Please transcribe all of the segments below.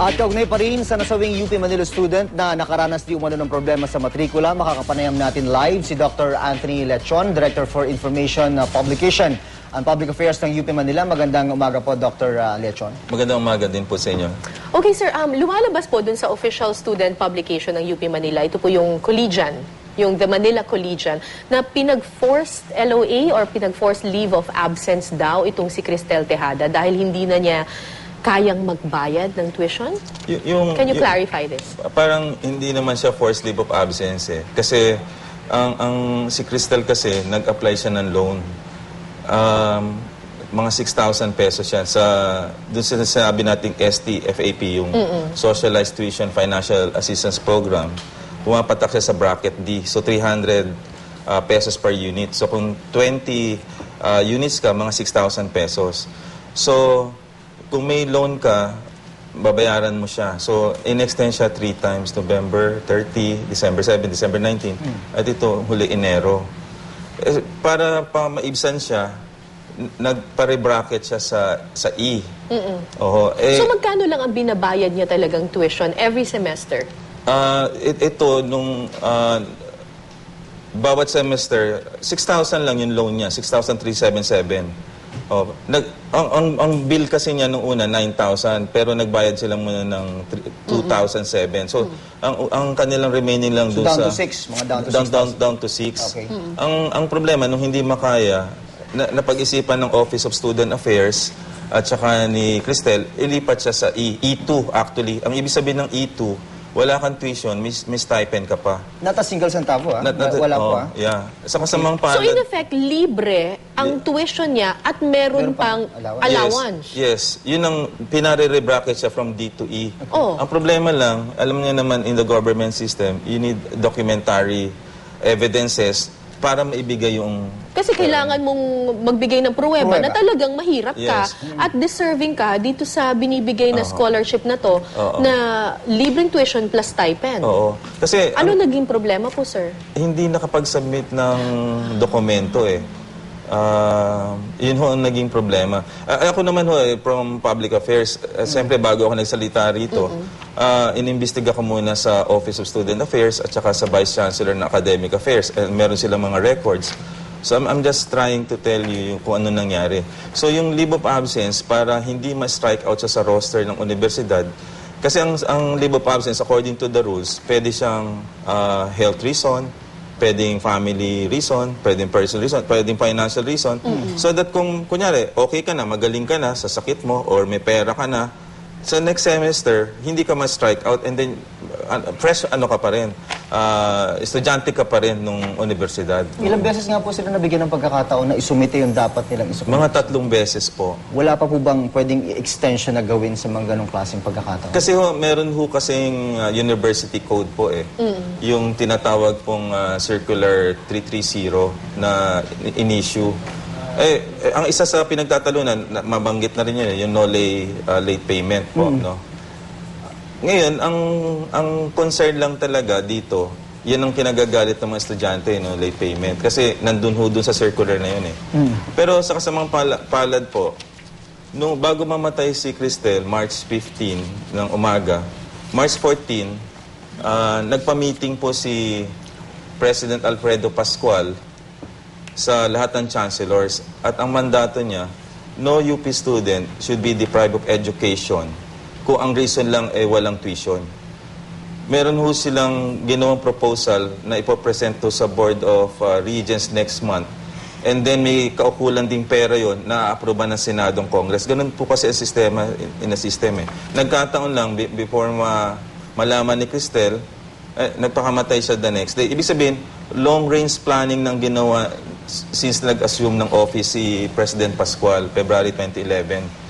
At kaugnay pa rin sa nasawing UP Manila student na nakaranas di umano ng problema sa matrikula, makakapanayam natin live si Dr. Anthony Lechon, Director for Information Publication and Public Affairs ng UP Manila. Magandang umaga po, Dr. Lechon. Magandang umaga din po sa inyo. Okay, sir. Lumalabas po dun sa official student publication ng UP Manila. Ito po yung Collegian, yung The Manila Collegian, na pinag-forced LOA or pinag-forced leave of absence daw itong si Cristel Tejada dahil hindi na niya kayang magbayad ng tuition? Can you clarify this? Parang hindi naman siya forced leave of absence eh. Kasi ang si Cristel kasi nag-apply siya ng loan. Mga 6,000 pesos yan doon sa sinabi nating STFAP, yung Socialized Tuition Financial Assistance Program. Pumapatak siya sa bracket D. So 300 pesos per unit. So kung 20 units ka, mga 6,000 pesos. So kung may loan ka, babayaran mo siya. So, in-extend siya 3 times, November 30, December 7, December 19, at ito, huli Enero. Para maibsan siya, nagpare-bracket siya sa E. So, magkano lang ang binabayad niya talagang tuition every semester? Ito, bawat semester, 6,000 lang yung loan niya, 6,377. Ang bill kasi niya nung una 9,000 pero nagbayad sila muna ng 2,007. So ang kanilang remaining lang doon down sa to 6, mga down to 6. Okay. Ang problema nung hindi makaya napag-isipan ng Office of Student Affairs at saka ni Cristel, ilipat siya sa E2 actually. Ang ibig sabihin ng E2, wala kang tuition, may stipend ka pa. Not a single centavo, wala po, Yeah. Sa kasamang palad. So, in effect, libre ang tuition niya at meron pang allowance. Yes. Yun ang pinare-rebracket siya from D to E. Oh. Ang problema lang, alam niya naman in the government system, you need documentary evidences para maibigay yung... Kasi kailangan mong magbigay ng pruweba na talagang mahirap ka at deserving ka dito sa binibigay na scholarship na to na libreng tuition plus stipend. Oo. Kasi... Ano naging problema po, sir? Hindi nakapag-submit ng dokumento eh. Yun ho ang naging problema. Ako naman ho, from Public Affairs, siyempre bago ako nagsalita rito, inimbestiga ko muna sa Office of Student Affairs at saka sa Vice Chancellor ng Academic Affairs. Meron silang mga records. So I'm just trying to tell you kung ano nangyari. So yung leave of absence, para hindi ma-strike out siya sa roster ng universidad, kasi ang leave of absence, according to the rules, pwede siyang health reason, pwedeng family reason, pwedeng personal reason, pwedeng financial reason. So that kung, kunyari, okay ka na, magaling ka na sa sakit mo, or may pera ka na, sa next semester, hindi ka ma-strike out, and then, fresh ano ka pa rin, estudyante ka pa rin nung universidad. Ilang beses nga po sila nabigyan ng pagkakataon na isumite yung dapat nilang isumite? Mga 3 beses po. Wala pa po bang pwedeng extension na gawin sa mga ganong klaseng pagkakataon? Kasi meron ho kasing university code po eh. Yung tinatawag pong Circular 330 na in-issue. Ang isa sa pinagtatalunan, mabanggit na rin yun, yung no late payment po. No? Ngayon, ang concern lang talaga dito, yan ang kinagagalit ng mga estudyante, no, late payment. Kasi nandun ho dun sa circular na yun eh. Pero sa kasamang palad po, bago mamatay si Cristel, March 15 ng umaga, March 14, nagpa-meeting po si President Alfredo Pascual sa lahat ng chancellors. At ang mandato niya, no UP student should be deprived of education kung ang reason lang ay walang tuition. Meron ho silang ginawang proposal na ipopresent to sa Board of Regents next month. And then may kaukulan ding pera yon na aproba ng Senadong Congress. Ganun po kasi ang sistema, system eh. Nagkataon lang, before malaman ni Cristel, nagpakamatay siya the next day. Ibig sabihin, long-range planning ng ginawa since nag-assume ng office si President Pascual, February 2011.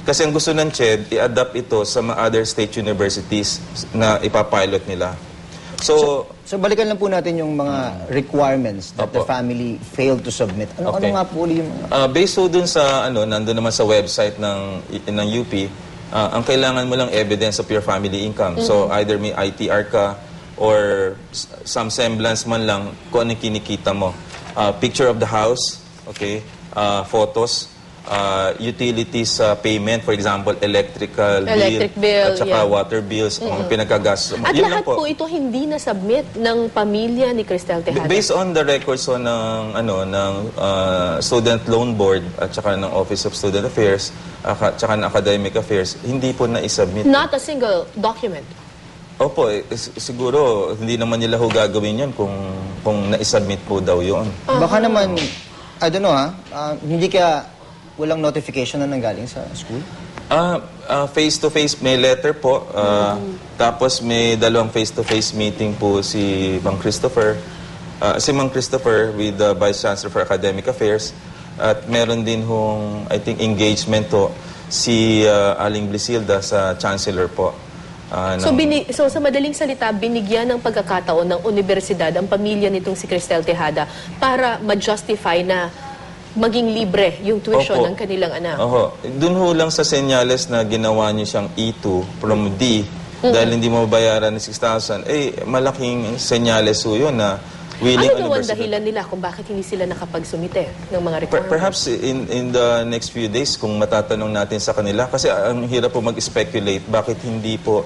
Kasi ang gusto ng CHED, i-adapt ito sa mga other state universities na ipapilot nila. So balikan lang po natin yung mga requirements that the family failed to submit. Ano nga po yung mga... Based dun sa, nandun naman sa website ng UP, ang kailangan mo lang evidence of your family income. So either may ITR ka or some semblance man lang kung ano kinikita mo. Picture of the house, okay, photos, utilities payment, for example, electrical Electric bill, at saka yeah. water bills, mga pinagkagas. At Yun lahat lang po ito hindi na-submit ng pamilya ni Cristel Tejada. Based on the records ng Student Loan Board at saka ng Office of Student Affairs at saka ng Academic Affairs, hindi po na-submit. Not a single document. Opo, siguro hindi naman nila ho gagawin yun kung na-submit po daw yun. Baka naman, I don't know hindi ka walang notification na nanggaling sa school? Face-to-face, may letter po. Tapos may dalawang face-to-face meeting po si Mang Christopher. Si Mang Christopher with the Vice Chancellor for Academic Affairs. At meron din hong, I think, engagement po si Aling Blisilda sa Chancellor po. So sa madaling salita, binigyan ng pagkakataon ng universidad ang pamilya nitong si Cristel Tejada para ma-justify na maging libre yung tuition ng kanilang anak. Doon ho lang sa senyales na ginawa niyo siyang E2 from D dahil hindi mo bayaran ng 6,000, malaking senyales ho yun na willing ano daw ang dahilan nila kung bakit hindi sila nakapagsumite ng mga requirements? Perhaps in the next few days, kung matatanong natin sa kanila, kasi ang hirap po mag-speculate bakit hindi po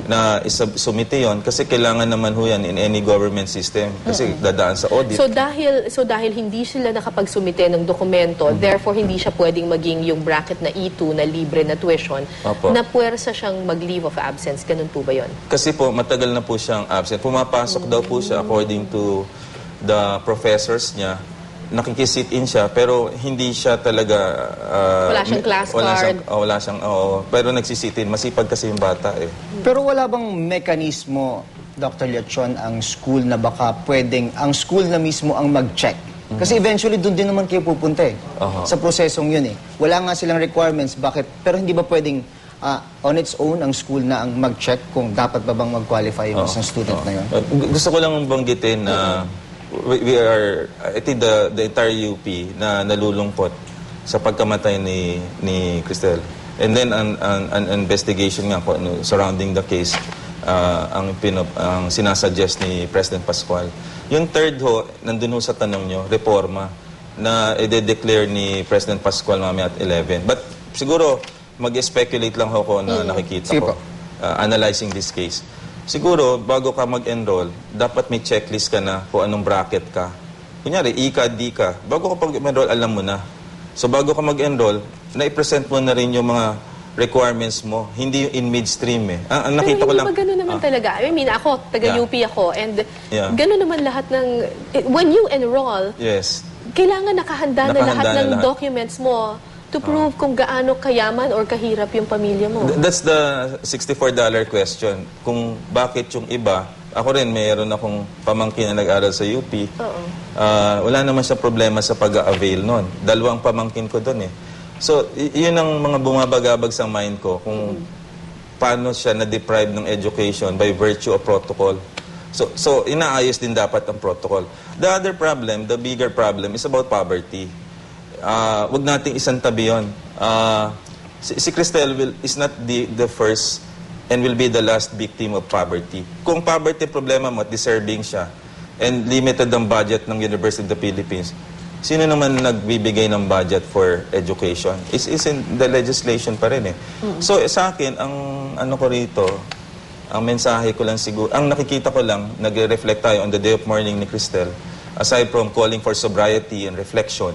na isumite yon kasi kailangan naman ho yan in any government system kasi dadaan sa audit. So dahil hindi sila nakapagsumite ng dokumento, therefore hindi siya pwedeng maging yung bracket na E2 na libre na tuition, na puwersa siyang mag-leave of absence. Ganun po ba yun? Kasi po matagal na po siyang absent. Pumapasok daw po siya according to the professors niya. Nakikisit-in siya pero hindi siya talaga wala siyang class card. Wala siyang pero nagsisit-in. Masipag kasi yung bata Pero wala bang mekanismo, Dr. Lechon, ang school na baka pwedeng ang school na mismo ang mag-check? Kasi eventually doon din naman kayo pupunta sa prosesong yun Wala nga silang requirements, bakit? Pero hindi ba pwedeng on its own ang school na ang mag-check kung dapat ba bang mag-qualify yung isang student na yun? Gusto ko lang banggitin na we are, I think the entire UP na nalulungkot sa pagkamatay ni Cristel. And then an investigation nga po surrounding the case ang sinasuggest ni President Pascual. Yung third ho, nandun ho sa tanong nyo, reforma na i-declare ni President Pascual mamaya at 11. But siguro mag-speculate lang ho ko na nakikita ko analyzing this case. Siguro, bago ka mag-enroll, dapat may checklist ka na kung anong bracket ka. Kunyari, E ka, D ka. Bago ka pag-enroll, alam mo na. So, bago ka mag-enroll, na-present mo na rin yung mga requirements mo. Hindi yung in midstream Ang nakita ko lang... Pero hindi ba gano'n naman talaga? I mean, ako, taga-UP ako, and gano'n naman lahat ng... When you enroll, kailangan nakahanda na lahat ng documents mo to prove kung gaano kayaman or kahirap yung pamilya mo. That's the $64 question. Kung bakit yung iba, ako rin mayroon akong pamangkin na nag-aral sa UP. Wala naman siya problema sa pag-avail nun. Dalawang pamangkin ko doon So, yun ang mga bumabagabag sa mind ko kung paano siya na-deprive ng education by virtue of protocol. So inaayos din dapat ang protocol. The other problem, the bigger problem, is about poverty. Wag nating isang tabi yun. Si Cristel is not the first and will be the last victim of poverty. Kung poverty problema mo at deserving siya and limited ang budget ng University of the Philippines, sino naman nagbibigay ng budget for education? It's in the legislation pa rin So sa akin, ang ano ko rito, ang mensahe ko lang siguro, ang nakikita ko lang, nagre-reflect tayo on the day of mourning ni Cristel, aside from calling for sobriety and reflection,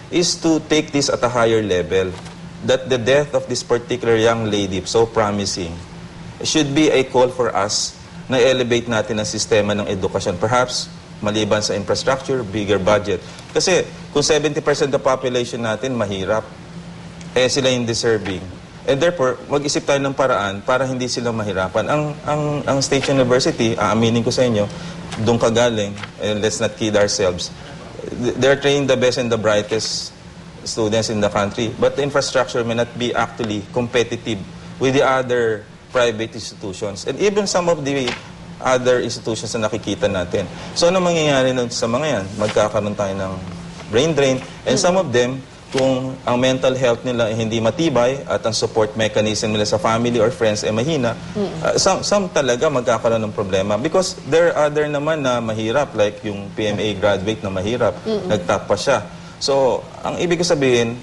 is to take this at a higher level. That the death of this particular young lady, so promising, should be a call for us na elevate natin ang sistema ng edukasyon. Perhaps, maliban sa infrastructure, bigger budget. Kasi kung 70% of the population natin mahirap, sila yung deserving. And therefore, mag-isip tayo ng paraan para hindi sila mahirapan. Ang State University, aaminin ko sa inyo, doon kagaling, and let's not kid ourselves, they're training the best and the brightest students in the country. But the infrastructure may not be actually competitive with the other private institutions. And even some of the other institutions na nakikita natin. So, ano mangyayari sa mga yan? Magkakaroon tayo ng brain drain. And some of them, kung ang mental health nila ay hindi matibay at ang support mechanism nila sa family or friends ay mahina, some talaga magkakaroon ng problema. Because there are other naman na mahirap, like yung PMA graduate na mahirap, nagtap pa siya. So, ang ibig ko sabihin,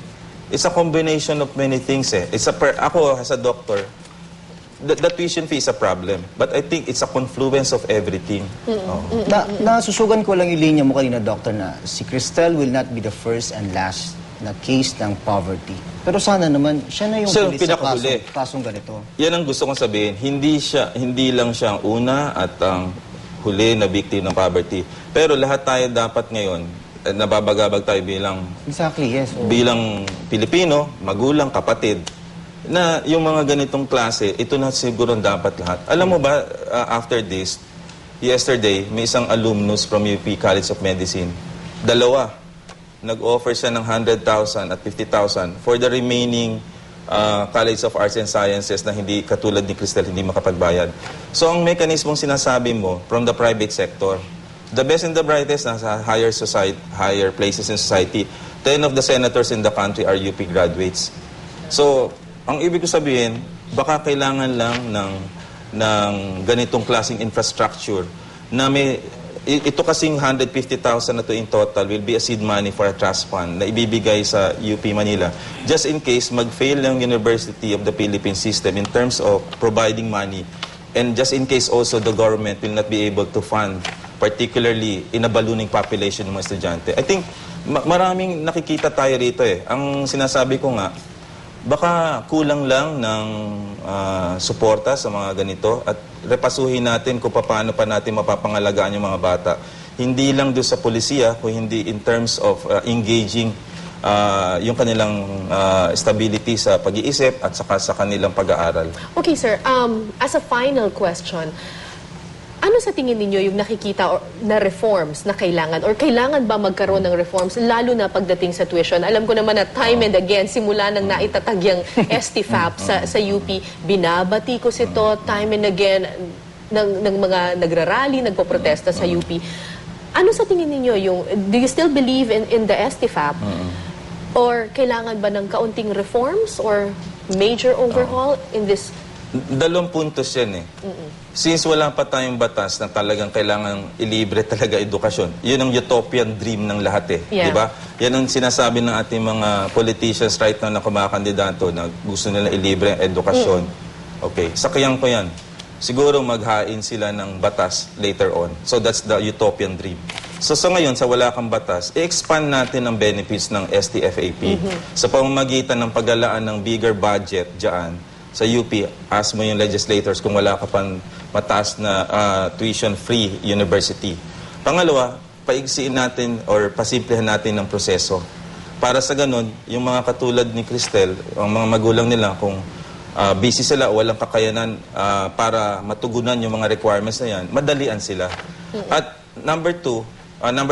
It's a combination of many things eh. Ako, as a doctor, the tuition fee is a problem. But I think it's a confluence of everything. Nasusugan ko lang yung linya mo kanina, Doctor, na si Cristel will not be the first and last na case ng poverty. Pero sana naman, siya na yung So, pulis sa pinakahuli. kasong ganito. Yan ang gusto kong sabihin. Hindi lang siya ang una at ang huli na victim ng poverty. Pero lahat tayo dapat ngayon, nababagabag tayo Exactly, yes. bilang Pilipino, magulang, kapatid, na yung mga ganitong klase, ito na siguro dapat lahat. Alam mo ba, after this, yesterday, may isang alumnus from UP College of Medicine, dalawa, nag-offer siya ng 100,000 at 50,000 for the remaining College of Arts and Sciences na hindi katulad ni Cristel, hindi makapagbayad. So ang mekanismong sinasabi mo from the private sector, the best and the brightest nasa higher places in society. 10 of the senators in the country are UP graduates. So ang ibig ko sabihin, baka kailangan lang ng ganitong klaseng infrastructure na may ito kasing 150,000 na to in total will be a seed money for a trust fund na ibibigay sa UP Manila just in case mag-fail ang University of the Philippines system in terms of providing money, and just in case also the government will not be able to fund particularly in a ballooning population ng mga estudyante. I think maraming nakikita tayo rito eh. Ang sinasabi ko nga, baka kulang lang ng suporta sa mga ganito at repasuhin natin kung paano pa natin mapapangalagaan yung mga bata. Hindi lang doon sa polisiya, kung hindi in terms of engaging yung kanilang stability sa pag-iisip at saka sa kanilang pag-aaral. Okay, sir. As a final question, ano sa tingin ninyo yung nakikita na reforms na kailangan, or kailangan ba magkaroon ng reforms lalo na pagdating sa tuition? Alam ko naman na time and again, simula nang naitatag yung STFAP sa UP, binabati ko ito time and again ng mga nagrarally, nagpoprotesta sa UP. Ano sa tingin ninyo yung, do you still believe in the STFAP? Or kailangan ba ng kaunting reforms or major overhaul in this? Dalawang puntos yan eh. Since wala pa tayong batas na talagang kailangan ilibre talaga edukasyon, yun ang utopian dream ng lahat eh. Yeah. Diba? Yan ang sinasabi ng ating mga politicians right now na kumakandidato na gusto nila ilibre ang edukasyon. Okay, sakyan ko yan. Siguro maghain sila ng batas later on. So that's the utopian dream. So sa ngayon, sa wala kang batas, i-expand natin ang benefits ng STFAP sa pamamagitan ng paglalaan ng bigger budget dyan sa UP. Ask mo yung legislators kung wala ka pang mataas na tuition-free university. Pangalawa, paigsiin natin or pasimplihan natin ng proseso. Para sa ganun, yung mga katulad ni Cristel, ang mga magulang nila, kung busy sila o walang kakayanan para matugunan yung mga requirements na yan, madalian sila. At number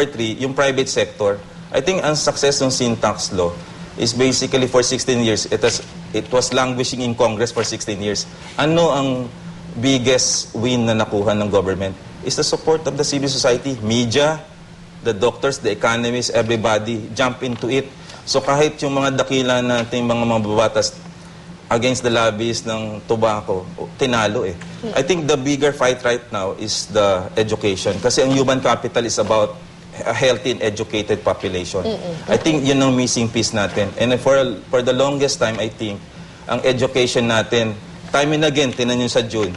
three, yung private sector. I think ang success ng sin tax law is basically for 16 years. It was languishing in Congress for 16 years. Ano ang biggest win na nakuha ng government? Is the support of the civil society, media, the doctors, the economists, everybody jump into it. So kahit yung mga dakila nating mga mababatas against the lobbies ng tobacco, tinalo eh. I think the bigger fight right now is the education. Kasi ang human capital is about a healthy and educated population. I think yun ang missing piece natin. And for the longest time, I think, ang education natin, time and again, tinan nyo sa June,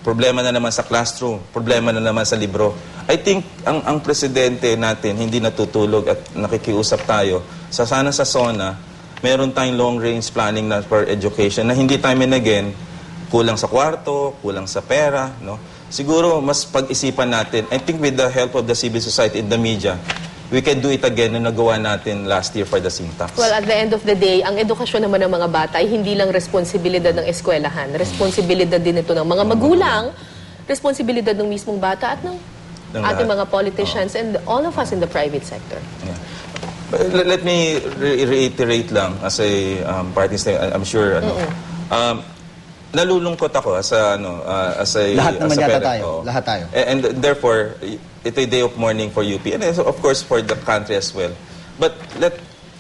problema na naman sa classroom, problema na naman sa libro. I think ang presidente natin hindi natutulog at nakikiusap tayo. Sana sa SONA, meron tayong long-range planning na for education na hindi time and again, kulang sa kwarto, kulang sa pera, no? Siguro, mas pag-isipan natin. I think with the help of the civil society and the media, we can do it again na nagawa natin last year for the sin tax. Well, at the end of the day, ang edukasyon naman ng mga bata ay hindi lang responsibilidad ng eskwelahan. Responsibilidad din ito ng mga magulang, responsibilidad ng mismong bata at ng ating mga politicians and all of us in the private sector. Yeah. Let me reiterate lang as a party, I'm sure, nalulungkot ako as a Lahat naman as a yata parent. tayo. Oo. Lahat tayo. And therefore, ito a day of mourning for UP and of course for the country as well. But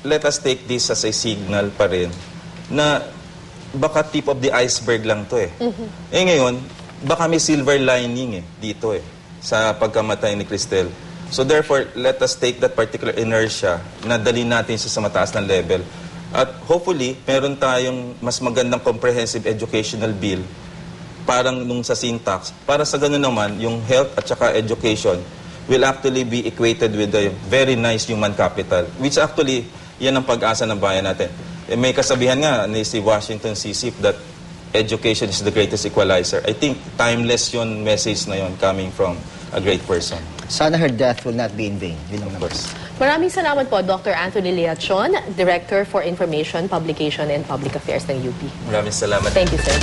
let us take this as a signal pa rin na baka tip of the iceberg lang to eh. Eh ngayon, baka may silver lining dito sa pagkamatay ni Cristel. So therefore, let us take that particular inertia na dali natin sa mataas na level. At hopefully, meron tayong mas magandang comprehensive educational bill parang nung sa syntax. Para sa ganun naman, yung health at saka education will actually be equated with a very nice human capital, which actually, yan ang pag-asa ng bayan natin. May kasabihan nga ni si Washington C. Sip that education is the greatest equalizer. I think timeless yon message na yon coming from a great person. Sana her death will not be in vain. Yun ang Of course. Maraming salamat po, Dr. Anthony Leachon, Director for Information, Publication, and Public Affairs ng UP. Maraming salamat. Thank you, sir.